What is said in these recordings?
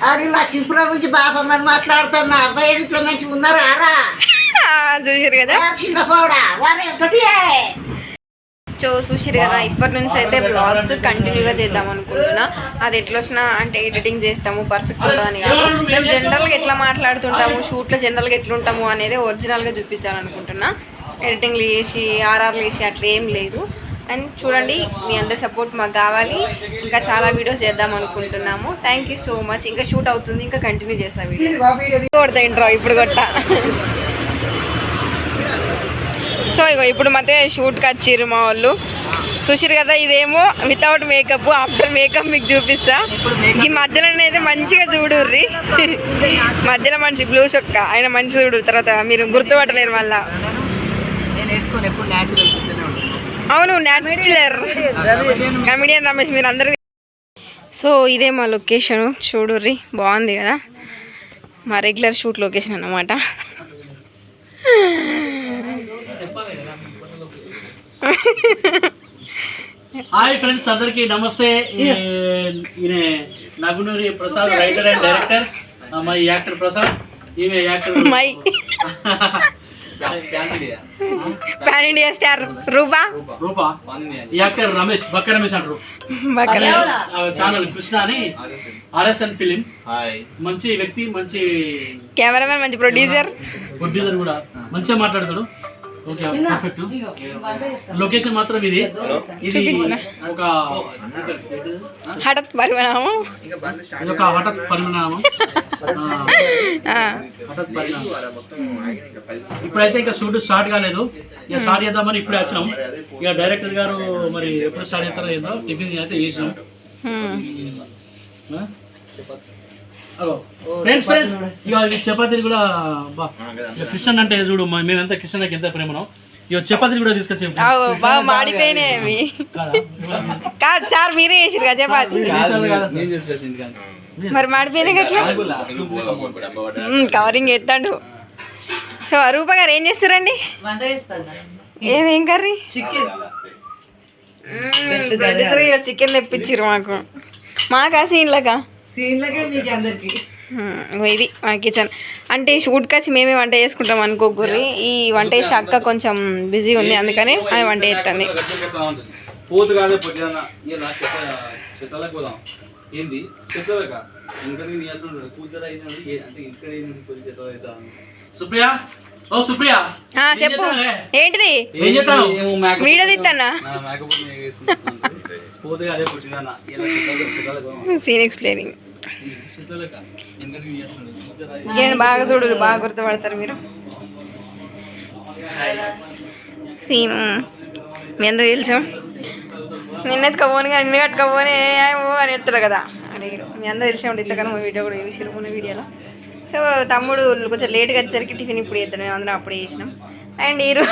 అది లక్ష్మీపురం నుంచి బాబమ్మని మాట్లాడుతున్నా. అబ్బాయి ఇంట్లో మంచిగా ఉన్నారా రా? చూసారు కదా చిన్నపోడా వారు ఒకటి చూసిరు కదా. ఇప్పటి నుంచి అయితే బ్లాగ్స్ కంటిన్యూగా చేద్దాం అనుకుంటున్నా. అది ఎట్లా వచ్చినా అంటే ఎడిటింగ్ చేస్తాము పర్ఫెక్ట్ ఉంటుందని కాదు. మేము జనరల్గా ఎట్లా మాట్లాడుతుంటాము, షూట్లో జనరల్గా ఎట్లుంటాము అనేది ఒరిజినల్గా చూపించాలనుకుంటున్నా. ఎడిటింగ్లు చేసి ఆర్ఆర్లు వేసి అట్లా ఏం లేదు. అండ్ చూడండి, మీ అందరి సపోర్ట్ మాకు కావాలి. ఇంకా చాలా వీడియోస్ చేద్దాం అనుకుంటున్నాము. Thank you so much. ఇంకా షూట్ అవుతుంది, ఇంకా కంటిన్యూ చేస్తాం వీడియో కొడతా ఇంట్రో ఇప్పుడు కొట్ట. సో ఇగో ఇప్పుడు మధ్య షూట్కి వచ్చిర్రు మా వాళ్ళు. చూసిరు కదా, ఇదేమో వితౌట్ మేకప్, ఆఫ్టర్ మేకప్ మీకు చూపిస్తా. ఈ మధ్యలో అయితే మంచిగా చూడుర్రి. మధ్యలో మంచి బ్లూ చొక్క ఆయన మంచి చూడు. తర్వాత మీరు గుర్తుపట్టలేరు మళ్ళా. అవును, న్యాచురల్ కమెడియన్ రమేష్ మీరు అందరు. సో ఇదే మా లొకేషన్ చూడుర్రి, బాగుంది కదా. మా రెగ్యులర్ షూట్ లొకేషన్ అన్నమాట. హాయ్ ఫ్రెండ్స్, అందరికి నమస్తే. ఈయన Nagunuri Prasad, writer and director. My actor Prasad, ఈమె actor my pan India star Rupa. Actor Ramesh, బక్క రమేష్ అంటారు. ఛానల్ కృష్ణ అని, RSN ఫిలిం. మంచి వ్యక్తి, మంచి కెమెరామెన్, మంచి ప్రొడ్యూసర్ కూడా మంచిగా మాట్లాడతాడు. Okay, perfect. లొకేషన్ మాత్రం ఇది ఒక హఠత్ పరిమాణం. ఇప్పుడైతే ఇంకా షూట్ స్టార్ట్ కాలేదు. ఇక స్టార్ట్ చేద్దామని ఇప్పుడే వచ్చినాం. ఇక డైరెక్టర్ గారు మరి ఎప్పుడు స్టార్ట్ చేస్తారో ఏదో టిఫిన్ అయితే చేసినాం. ఫ్రెండ్స్ ఇక చపాతీలు కూడా కిషన్ అంటే చూడు, మేమంతా కిషన్ ఎంత ప్రేమను. ఇక చపాతీలు కూడా తీసుకొచ్చి బాగా మాడిపోయినాయి. కాదు సార్, మీరే చేసారు కదా చపాతీ. మరి మాడిపోయినాయి అట్లా కవరింగ్ ఎత్తాడు. సో రూప గారు ఏం చేస్తారండి? ఏం కర్రీ? చికెన్ తెప్పించారు మాకా సీన్లకా. ఇది మా కిచెన్. అంటే షూట్కి వచ్చి మేమే వంట చేసుకుంటాం అనుకోకూర్రి. ఈ వంట చేసే అక్క కొంచెం బిజీ ఉంది, అందుకని ఆమె వంట చేస్తుంది. చెప్పు ఏంటిది? వీడియో తీస్తానా? Scene explaining. బాగా చూడు, బాగా గుర్తుపడతారు మీరు. సీన్ మీ అందరూ తెలుసు. నిన్నెత్తుకపోను కానీ నిన్న కట్టుకపోనే అని ఎడతాడు కదా అడిగాడు. మీ అందరూ తెలిసే ఉంటుంది. ఇంతకన్నా వీడియో కూడా చూసిరుకున్న వీడియోలో. సో తమ్ముడు కొంచెం లేట్గా వచ్చేసరికి టిఫిన్ ఇప్పుడు చేద్దాం, మేము అందరం అప్పుడే చేసినాం. అండ్ ఈరు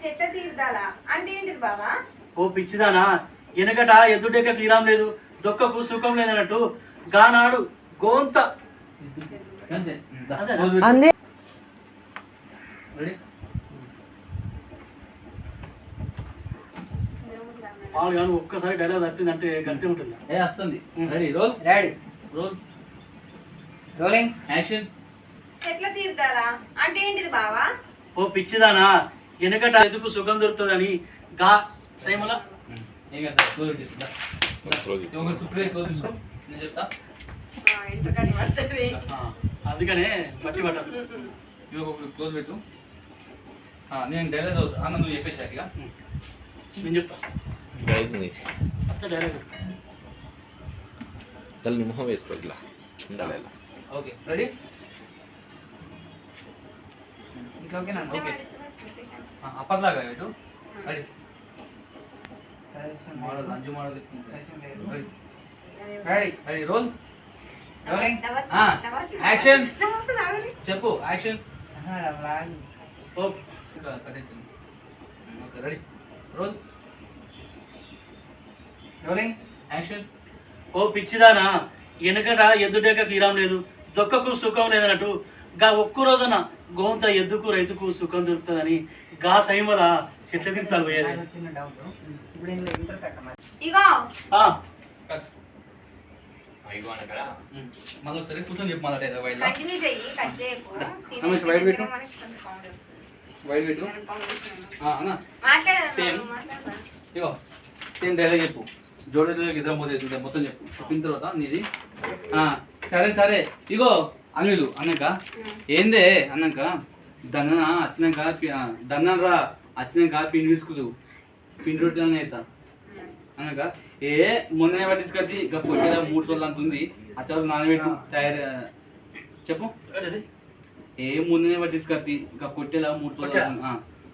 చెట్ల తీర్దాలా అంటే ఏంటిది బాబా? ఓ పిచ్చిదానా, వెనకట ఎద్దుడెక్క తీరం లేదు, దొక్కకు సుఖం లేదన్నట్టు గానాడు గోంత వాళ్ళు కానీ ఒక్కసారి డైలాగ్ తప్పిందంటే గంతే ఉంటుంది. వస్తుంది. Ready, roll. Ready, roll, rolling, action. చెట్ల తీర్దాలా అంటే ఏంటిది బావా? ఓ పిచ్చిదానా, వెనకట ఎదుకు సుఖం దొరుకుతుందని గా సేమల అందుకనే మట్టి పట్టాలి. క్లోజ్ పెట్టు. నేను డైలాగ్ అవుతా అన్న, నువ్వు చెప్పేసాక నేను చెప్తా. తల్లి మొహం వేసుకో ఇట్లా ఉండాలి. Okay, ready. ఇట్లా ఓకేనా? ఓకే, అప్పట్లాగా పెట్టు. Ready, model Anju model. Ready, ready, roll, rolling, action. చెప్పు, action. Okay, ready, roll, rolling, action. ఓ పిచ్చిదానా, వెనకట ఎద్దుడెక్క తీరం లేదు, దొక్కకు సుఖం లేదన్నట్టు గా ఒక్క రోజున గోంత ఎద్దుకు రైతుకు సుఖం దొరుకుతుందని గా సైమల చెట్ల తిరుగుతాను పోయేది. ఇగో మళ్ళీ ఒకసారి కూర్చొని చెప్పు మళ్ళీ కంటిన్యూ చెయ్యి కట్ చేయకు వైట్ పెట్టు వైట్ పెట్టు అన్నా సేమ్ ఇగో సేమ్ డైలాగ్ చెప్పు జోడేదో ఇద్దరం పోతే మొత్తం చెప్పు చెప్పిన తర్వాత నీది సరే సరే ఇగో అనిలు అన్నాక ఏందే అన్నాక దన్న వచ్చినాక దన్నరా వచ్చినాక పిండి తీసుకుదు పిండి రొట్టెలు అవుతా అన్నాక మొన్ననే పట్టించుకొచ్చి ఇక పొట్టేలా 3 రోజులు అంతుంది అచ్చలు నానబెట్టి తయారు చెప్పు ముందునే పట్టించుకొచ్చి ఇక కొట్టేలా 3 రోజులు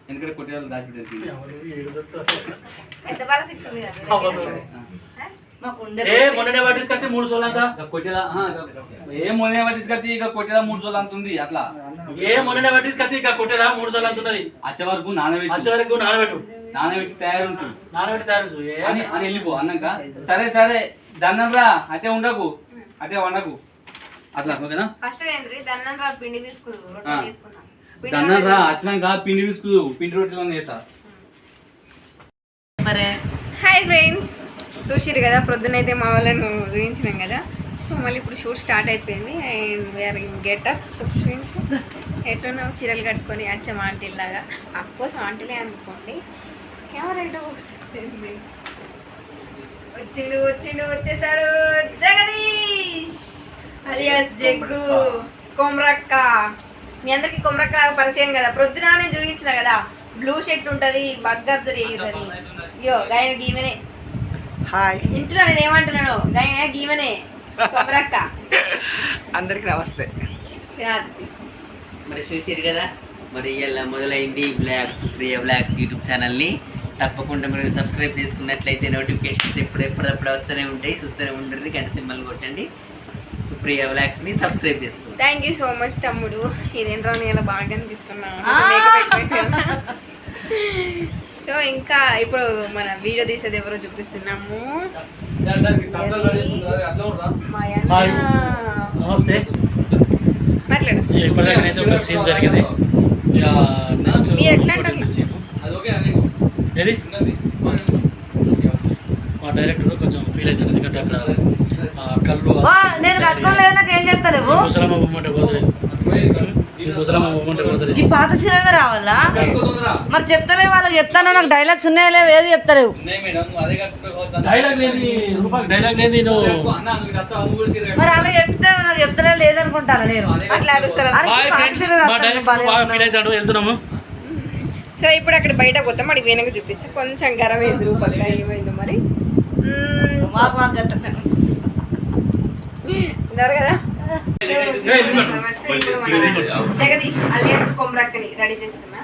ఎందుకంటే కొట్టేలా దాచిపెట్టేది మొన్ననే పట్టించుకొచ్చి 3 రోజులు అంతా కొట్టేలా మొన్ననే పట్టించుకొచ్చి ఇక కొట్టేలా 3 రోజులు అంతుంది అట్లా మొన్ననే పట్టించుకొచ్చి ఇక కొట్టేలా 3 రోజులు అంటున్నది అచ్చ వరకు నానబెట్టి తయారు అని వెళ్ళిపో అన్నాక సరే సరే దన్నంరా అటే ఉండకు అటే వండకు అట్లా ఓకేనా దన్నంరా వచ్చినాక పిండి తీసుకుదు పిండి రొట్టెలో చేస్తా. హాయ్ ఫ్రెండ్స్, చూసిరు కదా ప్రొద్దునైతే మా వాళ్ళను చూపించినాం కదా. సో మళ్ళీ ఇప్పుడు షూట్ స్టార్ట్ అయిపోయింది అండ్ వీఆర్ ఇన్ గెటప్ చూపించు ఎట్లనో చీరలు కట్టుకొని వచ్చాం ఆంటీలాగా. అఫ్కోర్స్ ఆంటీలే అనుకోండి. కెమెరా ఎటో వచ్చేసాడు జగదీష్ అలియాస్ జగ్గు కొమరక్క. మీ అందరికి కొమరక్క పరిచయం కదా, ప్రొద్దునే చూపించిన కదా. బ్లూ షర్ట్ ఉంటుంది, బగ్గర్ జరిగిందని. అయ్యో గాయన గీమనే. హాయ్, ఇంట్లో నేను ఏమంటున్నాను, గాయన గీమనే కొమరక్క. అందరికి నమస్తే. మరి చూసారు కదా, మరి ఇలా మొదలైంది బ్లాగ్స్ సుప్రియ బ్లాగ్స్ యూట్యూబ్ ఛానల్ని. తప్పకుండా మీరు సబ్స్క్రైబ్ చేసుకున్నట్లయితే నోటిఫికేషన్స్ ఎప్పుడెప్పుడు వస్తూనే ఉంటాయి. చూస్తూనే ఉండండి, గంట సింబల్ కొట్టండి. సుప్రియ బ్లాగ్స్ని సబ్స్క్రైబ్ చేసుకోండి. థ్యాంక్ యూ సో మచ్ తమ్ముడు. ఇదేంట్రా నేను ఇలా బాగా అనిపిస్తున్నా. సో ఇంకా ఇప్పుడు మన వీడియో తీసేది ఎవరో చూపిస్తున్నాము. నమస్తే. మాట్లాడు. ఇప్పటిదాకా ఒక సీన్ జరిగింది. మీరు ఎట్లా అంటారు? ఏది మా డైరెక్టర్ కొంచెం ఫీల్ అవుతుంది, ఎందుకంటే అక్కడ కళ్ళు నేను కట్టుకోలేదు, నాకు ఏం చెప్తావు? ముసలమ్మ బొమ్మంటే పోతుంది, ముసలమ్మ బొమ్మంటే పోతుంది. ఈ పాత సినిమా రావాలా? మరి చెప్తలేవు, వాళ్ళకి చెప్తాను. నాకు డైలాగ్స్ ఉన్నాయా లేవు, ఏది చెప్తలేవు. డైలాగ్ లేని రూపాయలు డైలాగ్ లేని మరి అలా చెప్తే నాకు చెప్తలేవు లేదనుకుంటాను నేను. అట్లా అడుగుతారు. ఫీల్ అవుతాడు. వెళ్తున్నాము. సో ఇప్పుడు అక్కడ బయట పోతాం, మరి వెనక చూపిస్తే కొంచెం గరం అయింది రూపాయలు. ఏమైంది మరి ఉన్నారు కదా. జగదీష్ అలియాస్ కొమరక్కని రెడీ చేస్తున్నా.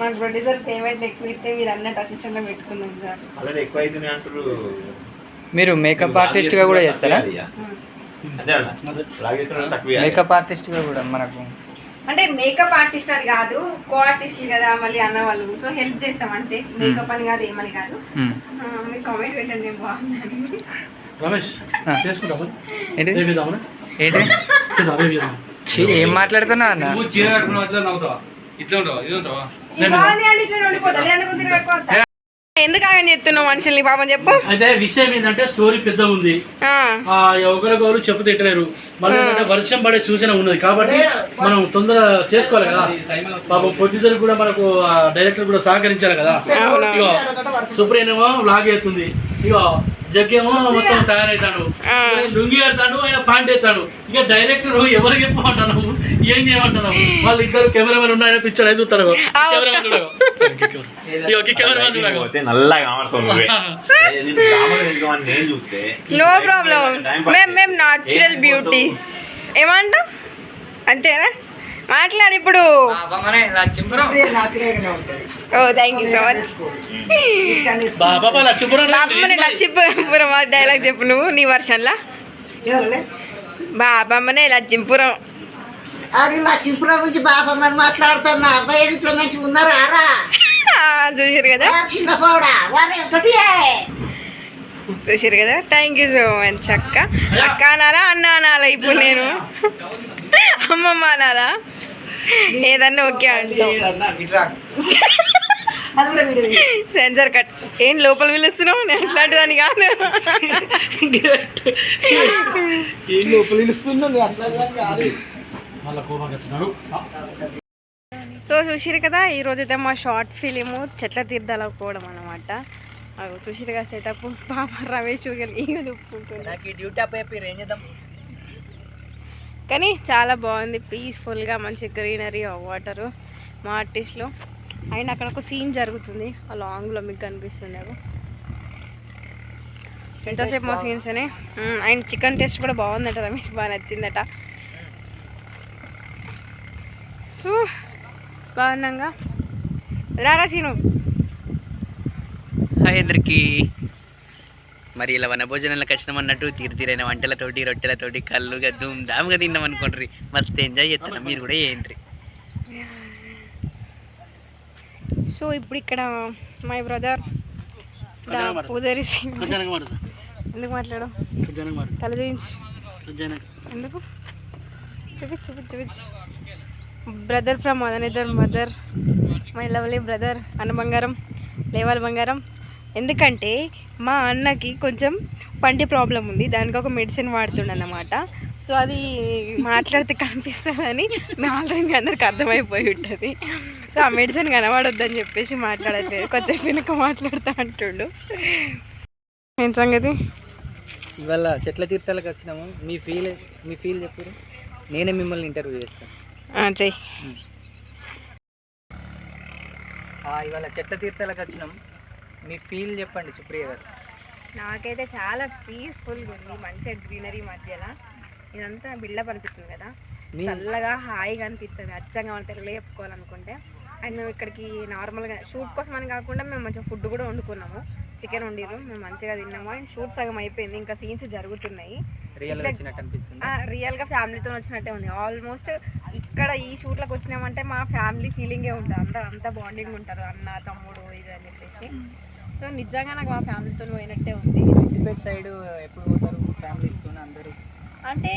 మాకు ప్రొడ్యూసర్ పేమెంట్ ఎక్కువ ఇస్తే మీరు అన్నట్టు అసిస్టెంట్ పెట్టుకున్నాం సార్. మీరు మేకప్ ఆర్టిస్ట్గా కూడా చేస్తారా? మేకప్ ఆర్టిస్ట్గా కూడా మనకు అంటే మేకప్ ఆర్టిస్ట్ అని కాదు, కో ఆర్టిస్ట్ కదా మళ్ళీ అన్న వాళ్ళు. సో హెల్ప్ చేస్తాం అంతే, మేకప్ అని కాదు, ఏమని కాదు. మీరు కామెంట్ పెట్టండి, నేను బాగున్నాను. రమేష్ చేసుకుంటాము. ఏంటి ఏంటి ఏం మాట్లాడుతున్నా అన్న? చీర కట్టుకున్నావు ఇట్లా నవ్వుతావా? ఇట్లా ఉంటావా? ఇది ఉంటావా? బాగుంది అంటే ఇట్లా ఉండిపోతుంది. ఎందుకు ఆయన చెప్తున్నావు మనుషుల్ని పాపం చెప్పు. అయితే విషయం ఏంటంటే స్టోరీ పెద్దగా ఉంది, ఒకరికొకరు చెప్పు తిట్టలేరు. మళ్ళీ వర్షం పడే సూచన ఉన్నది కాబట్టి మనం తొందర చేసుకోవాలి కదా. పాపం ప్రొడ్యూసర్ కూడా మనకు డైరెక్టర్ కూడా సహకరించాలి కదా. ఇగో సుప్రియనేమో లాగ్ అవుతుంది, ఇగో జగ్గేమో మొత్తం తయారవుతాడు, లుంగి కడతాడు, ఆయన పాయింట్ అవుతాడు. ఇక డైరెక్టర్ ఎవరికి చెప్పమంటాను, ఏం చేయమంటున్నావు? వాళ్ళు ఇద్దరు కెమెరామెన్ ఉన్న ఆయన పిక్చర్ అయితే చూస్తాడు. నో ప్రాబ్లం, మేము న్యాచురల్ బ్యూటీస్. ఏమంటావు? అంతేనా? మాట్లాడు ఇప్పుడు. Oh thank you so much. బాబమ్మని లచ్చిపురం డైలాగ్ చెప్పు నువ్వు నీ వర్షన్లా. బాబమ్మనే లచ్చింపురం. అది లక్ష్మీపురం నుంచి బాబమ్మని మాట్లాడుతున్నా. అబ్బాయి ఇంట్లో మంచిగా ఉన్నారా? చూసారు కదా. చిన్నపోడా వారే ఒకటి చూసారు కదా, థ్యాంక్ యూ సో మచ్ అక్క. అక్క అనాలా అన్న అనాలా ఇప్పుడు నేను? అమ్మమ్మ అనాలా? ఏదన్నా ఓకే అంటాం. Sensor cut. ఏం లోపల పిలుస్తున్నావు? నేను అట్లాంటిదాన్ని కాదు. సో చూసిరు కదా, ఈరోజు అయితే మా షార్ట్ ఫిలిము చెట్ల తీర్థాలకు పోవడం అనమాట. చూసిరు కదా సెటప్. పాప రమేష్ దుప్పుకుంటున్నాడు. కానీ చాలా బాగుంది, పీస్ఫుల్గా మంచి గ్రీనరీ, వాటరు, మా ఆర్టిస్ట్లో. అండ్ అక్కడ ఒక సీన్ జరుగుతుంది, ఆ లాంగ్లో మీకు కనిపిస్తుండేవు. ఎంతసేపు మా సీన్స్ అని. అండ్ చికెన్ టేస్ట్ కూడా బాగుందట, రమేష్ బాగా నచ్చిందట. సో బాగున్నాగా రారా సీను. హాయ్ అందరికీ. మరి ఇలా వన భోజనాలకు వచ్చినాం అన్నట్టు తీరైన వంటలతోటి రొట్టెలతోటి కళ్ళుగా ధూమ్ ధామ్గా తిన్నాం అనుకోండి. మస్తు ఎంజాయ్ చేస్తాను, మీరు కూడా చేయండి. సో ఇప్పుడు ఇక్కడ మై బ్రదర్ పూజారి ఎందుకు మాట్లాడు? తల చూపించు. ఎందుకు? చూపించు. Brother from other mother, my lovely brother అన్న బంగారం, లేవాలి బంగారం. ఎందుకంటే మా అన్నకి కొంచెం పంటి ప్రాబ్లం ఉంది, దానికి ఒక మెడిసిన్ వాడుతుండన్నమాట. సో అది మాట్లాడితే కనిపిస్తుందని మేము ఆల్రెడీ మీ అందరికి అర్థమైపోయి ఉంటుంది. సో ఆ మెడిసిన్ కనబడొద్దని చెప్పేసి మాట్లాడట్లేదు, కొంచెం వెనుక మాట్లాడుతూ అంటుండు. ఏం సంగతి? ఇవాళ చెట్ల తీర్థాలకు వచ్చినాము. మీ ఫీల్ చెప్పారు, నేనే మిమ్మల్ని ఇంటర్వ్యూ చేస్తాను. చెయ్యి. ఇవాళ చెట్ల తీర్థాలకు వచ్చినాం, మీ ఫీల్ చెప్పండి సుప్రియ గారు. నాకైతే చాలా పీస్ఫుల్గా ఉంది, మంచిగా గ్రీనరీ మధ్యలో. ఇదంతా బిల్డప్ అనిపిస్తుంది కదా, చల్లగా హాయిగా అనిపిస్తుంది. అచ్చంగా మన తెలుగులో చెప్పుకోవాలనుకుంటే. అండ్ మేము ఇక్కడికి నార్మల్గా షూట్ కోసం అని కాకుండా మేము మంచిగా ఫుడ్ కూడా వండుకున్నాము. చికెన్ వండిరు, మేము మంచిగా తిన్నాము. అండ్ షూట్ సగం అయిపోయింది, ఇంకా సీన్స్ జరుగుతున్నాయి. రియల్గా ఫ్యామిలీతో వచ్చినట్టే ఉంది. ఆల్మోస్ట్ ఇక్కడ ఈ షూట్లకు వచ్చినామంటే మా ఫ్యామిలీ ఫీలింగే ఉంటుంది. అంత బాండింగ్ ఉంటారు, అన్న తమ్ముడు ఇది అని చెప్పేసి. సో నిజంగా నాకు మా ఫ్యామిలీతో పోయినట్టే ఉంది. సిద్దిపేట సైడ్ ఎప్పుడు పోతారు ఫ్యామిలీస్తో అందరూ? అంటే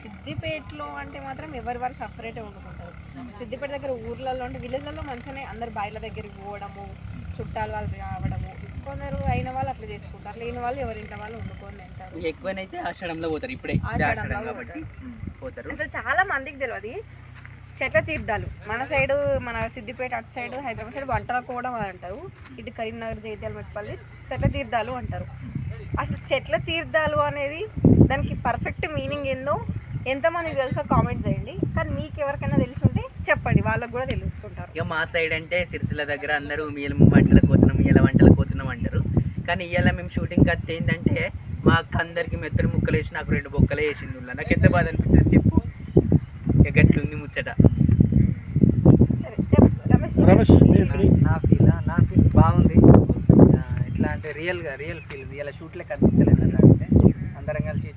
సిద్దిపేటలో అంటే మాత్రం ఎవరు సపరేటే వండుకుంటారు. సిద్దిపేట దగ్గర ఊర్లలో అంటే విలేజ్లలో మంచిగానే అందరు బాయిల దగ్గరికి పోవడము, చుట్టాలు వాళ్ళు రావడము. కొందరు అయిన వాళ్ళు అట్లా చేసుకుంటారు, లేని వాళ్ళు ఎవరింట్లో వాళ్ళు వండుకొని తింటారు. ఎక్కువనైతే ఆషాఢంలో పోతారు, ఇప్పుడే పోతారు. అసలు చాలా మందికి తెలియదు చెట్ల తీర్థాలు. మన సైడు, మన సిద్దిపేట అటు సైడ్, హైదరాబాద్ సైడ్ వంటలకు కూడా అంటారు. ఇటు కరీంనగర్, జైత్యాల, మెట్పల్లి చెట్ల తీర్థాలు అంటారు. అసలు చెట్ల తీర్థాలు అనేది దానికి పర్ఫెక్ట్ మీనింగ్ ఏందో ఎంతమందికి తెలుసో కామెంట్ చేయండి. కానీ మీకు ఎవరికైనా తెలిసి ఉంటే చెప్పండి, వాళ్ళకు కూడా తెలుసుకుంటారు. ఇక మా సైడ్ అంటే సిరిసిల్ల దగ్గర అందరూ మీల వంటలకు పోతున్నాం అంటారు. కానీ ఇవాళ మేము షూటింగ్ కట్ ఏంటంటే మా అక్క అందరికి మెత్తడి ముక్కలు వేసి నాకు 2 బొక్కలే వేసింది. నాకు ఎంత బాధ అనిపిస్తుంది చెప్పు. ఇక గట్లుంది ముచ్చట. నా ఫీల్ బాగుంది. ఎట్లా అంటే రియల్ ఫీల్. ఇలా షూట్లే కనిపిస్తలేదు అంటే అందరం కలిసి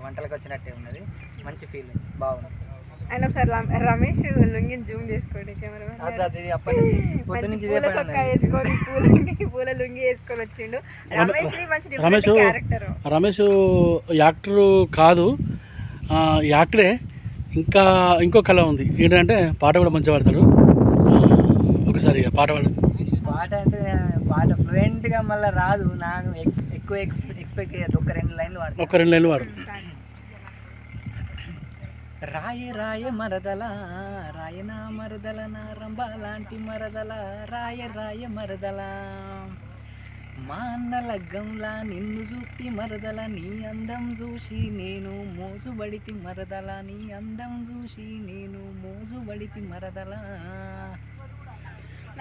వంటలకు వచ్చినట్టే ఉన్నది. మంచి ఫీల్, బాగుంది. అండ్ ఒకసారి రమేష్ లుంగిని జూమ్ చేసుకోండి కెమెరా. పూల లుంగి వేసుకొని వచ్చిండు. రమేష్ యాక్టర్ కాదు, యాక్టరే. ఇంకో కళ ఉంది ఏంటంటే పాట కూడా మంచిగా పాడతాడు. ఒకసారి పాట అంటే ఫ్లూయెంట్గా మళ్ళీ రాదు నాకు, ఎక్కువ ఎక్స్పెక్ట్ చేయదు. ఒక 2 లైన్లు వాడు. రాయ మరదల రాయనా మరదల నా రంభ లాంటి మరదల రాయ మరదల మా అన్న లగ్గంలా నిన్ను చూపి మరదల నీ అందం చూసి నేను మోజుబడితి మరదల నీ అందం చూసి నేను మోజుబడితి మరదల.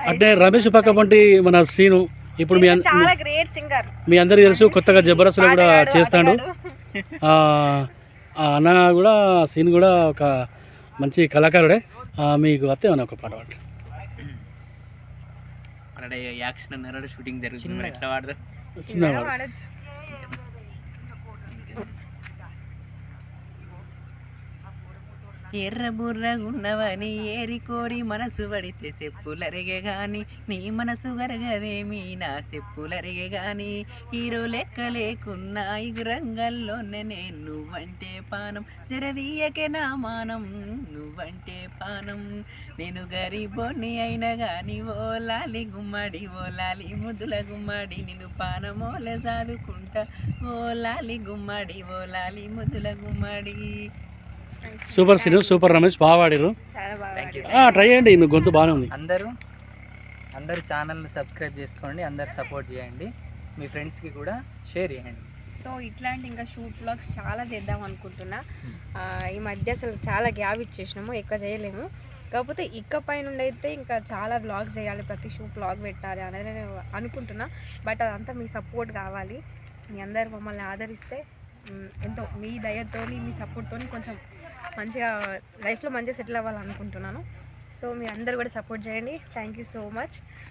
అంటే రమేష్ పక్క పంటి మన సీను ఇప్పుడు చాలా గ్రేట్ సింగర్, మీ అందరికీ తెలుసు. కొత్తగా జబర్దస్త్లో కూడా చేస్తాడు. అన్న కూడా సీన్ కూడా ఒక మంచి కళాకారుడే. మీకు వస్తే ఏమన్నా ఒక పాట పాడు. యాక్షన్ అన్నారు, షూటింగ్ జరుగుతుంది, ఎట్లా వాడదు? ఎర్ర బుర్రగున్నవని ఏరి కోరి మనసు పడితే చెప్పులరిగే గాని నీ మనసు గరగదేమి నా చెప్పులరిగే గాని హీరో లెక్క లేకున్నా ఇగురంగల్లోనే నేను నువ్వంటే పానం జరదీయకే నా మానం నువ్వంటే పానం నేను గరీబోని అయినా గాని ఓ లాలి గుమ్మడి ఓ లాలి ముద్దుల గుమ్మడి నిన్ను పానమోలే సాదుకుంటా ఓ లాలి గుమ్మడి ఓ లాలి ముద్దుల గుమ్మడి. సూపర్ సీను, సూపర్ రమేష్, బాగా పాడారు. చాలా బాగా థ్యాంక్ యూ. ట్రై చేయండి, మీ గొంతు బాగానే ఉంది. అందరూ ఛానల్ని సబ్స్క్రైబ్ చేసుకోండి, అందరు సపోర్ట్ చేయండి, మీ ఫ్రెండ్స్కి కూడా షేర్ చేయండి. సో ఇట్లాంటి ఇంకా షూట్ వ్లాగ్స్ చాలా చేద్దాం అనుకుంటున్నా. ఈ మధ్య అసలు చాలా గ్యాప్ ఇచ్చేసినాము, ఎక్కువ చేయలేము. కాకపోతే ఇకపై నుండి అయితే ఇంకా చాలా వ్లాగ్స్ చేయాలి, ప్రతి షూట్ వ్లాగ్ పెట్టాలి అనేది నేను అనుకుంటున్నా. బట్ అదంతా మీ సపోర్ట్ కావాలి. మీ అందరు మమ్మల్ని ఆదరిస్తే ఎంతో మీ దయతో మీ సపోర్ట్తో కొంచెం మంచిగా లైఫ్లో మంచిగా సెటిల్ అవ్వాలనుకుంటున్నాను. సో మీరు అందరు కూడా సపోర్ట్ చేయండి. Thank you so much.